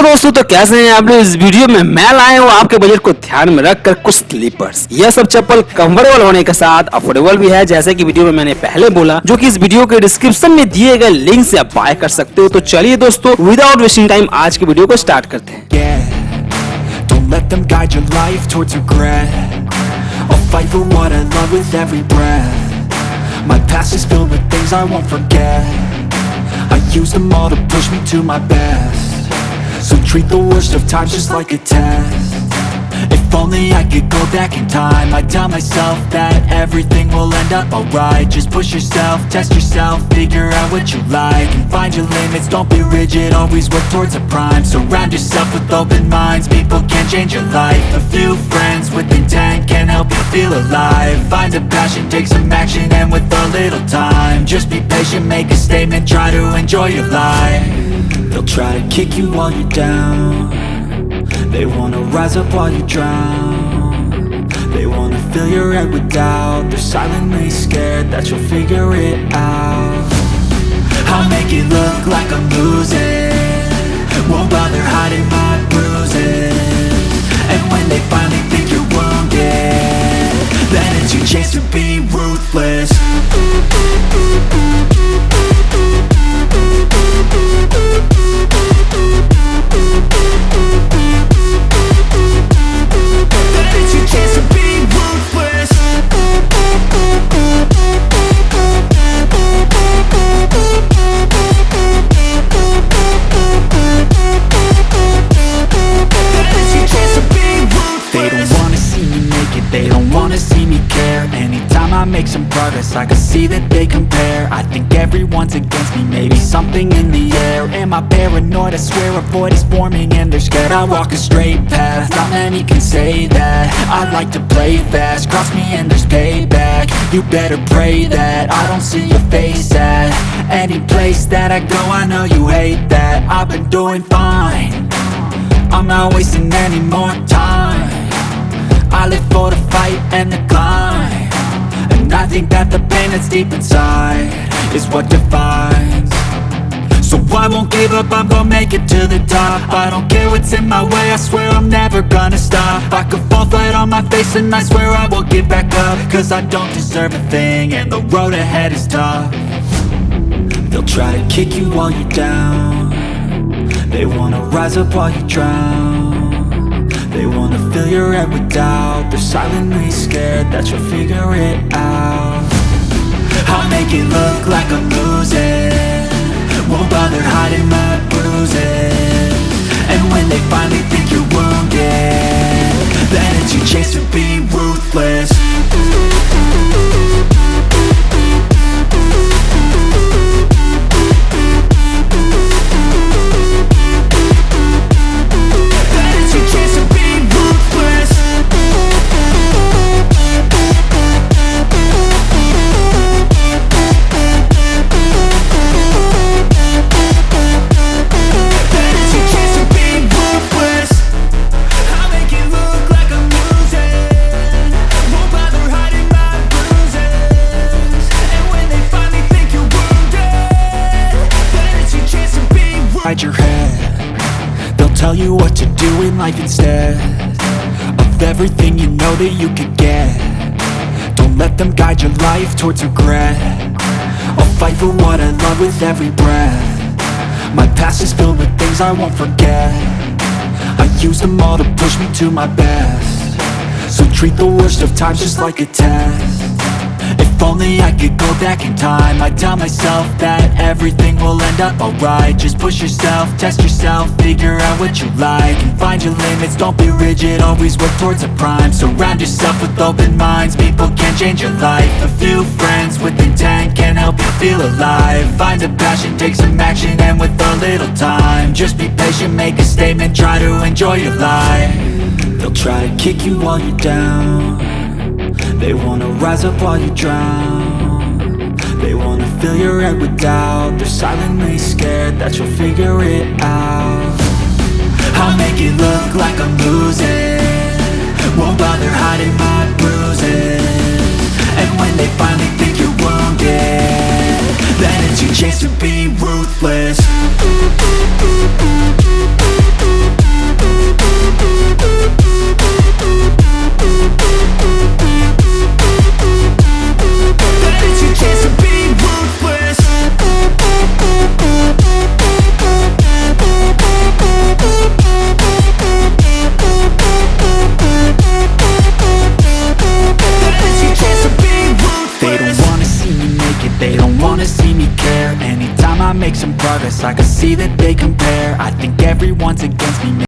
दोस्तों, तो कैसे हैं आप लोग। इस वीडियो में मैं लाया हूँ आपके बजट को ध्यान में रखकर कुछ स्लीपर्स। यह सब चप्पल कंफर्टेबल होने के साथ अफोर्डेबल भी है, जैसे कि वीडियो में मैंने पहले बोला, जो कि इस वीडियो के डिस्क्रिप्शन में दिए गए लिंक से आप बाय कर सकते हो। तो चलिए दोस्तों, विदाउट वेस्टिंग टाइम आज की वीडियो को स्टार्ट करते हैं। Don't let them guide your life towards regret. I'll fight for what I love with every breath. My past is filled with things I won't forget. I use them all to push me to my best. So treat the worst of times just like a test. If only I could go back in time, I'd tell myself that everything will end up alright. Just push yourself, test yourself, figure out what you like, and find your limits, don't be rigid, always work towards a prime. Surround yourself with open minds, people can change your life. A few friends with intent can help you feel alive. Find a passion, take some action, and with a little time, just be patient, make a statement, try to enjoy your life. They'll try to kick you while you're down. They wanna rise up while you drown. They wanna fill your head with doubt. They're silently scared that you'll figure it out. I'll make it look like I'm losing, won't bother hiding my bruises. And when they finally think you're wounded, then it's your chance to be ruthless. They don't wanna see me care. Anytime I make some progress, I can see that they compare. I think everyone's against me, maybe something in the air. Am I paranoid? I swear a void is forming and they're scared I walk a straight path. Not many can say that. I like to play fast, cross me and there's payback. You better pray that I don't see your face at any place that I go. I know you hate that. I've been doing fine, I'm not wasting any more time. I live for the fight and the climb, and I think that the pain that's deep inside is what defines. So I won't give up, I'm gonna make it to the top. I don't care what's in my way, I swear I'm never gonna stop. I could fall flat on my face and I swear I will get back up, cause I don't deserve a thing and the road ahead is tough. They'll try to kick you while you're down. They wanna rise up while you drown. They wanna fill your head with doubt. They're silently scared that you'll figure it out. I'll make it look like I'm losing, won't bother hiding my bruises. And when they finally think you're wounded, then it's your chance to be ruthless. Your head, they'll tell you what to do in life instead of everything you know that you could get. Don't let them guide your life towards regret. I'll fight for what I love with every breath. My past is filled with things I won't forget. I use them all to push me to my best. So treat the worst of times just like a test. If only I could go back in time, I'd tell myself that everything will end up alright. Just push yourself, test yourself, figure out what you like, and find your limits, don't be rigid, always work towards a prime. Surround yourself with open minds, people can change your life. A few friends with intent can help you feel alive. Find a passion, take some action, and with a little time, just be patient, make a statement, try to enjoy your life. They'll try to kick you while you're down. They wanna rise up while you drown. They wanna fill your head with doubt. They're silently scared that you'll figure it out. I'll make it look like I'm losing, won't bother hiding my bruises. And when they finally think you're wounded, then it's your chance to be ruthless. I make some progress, I can see that they compare. I think everyone's against me.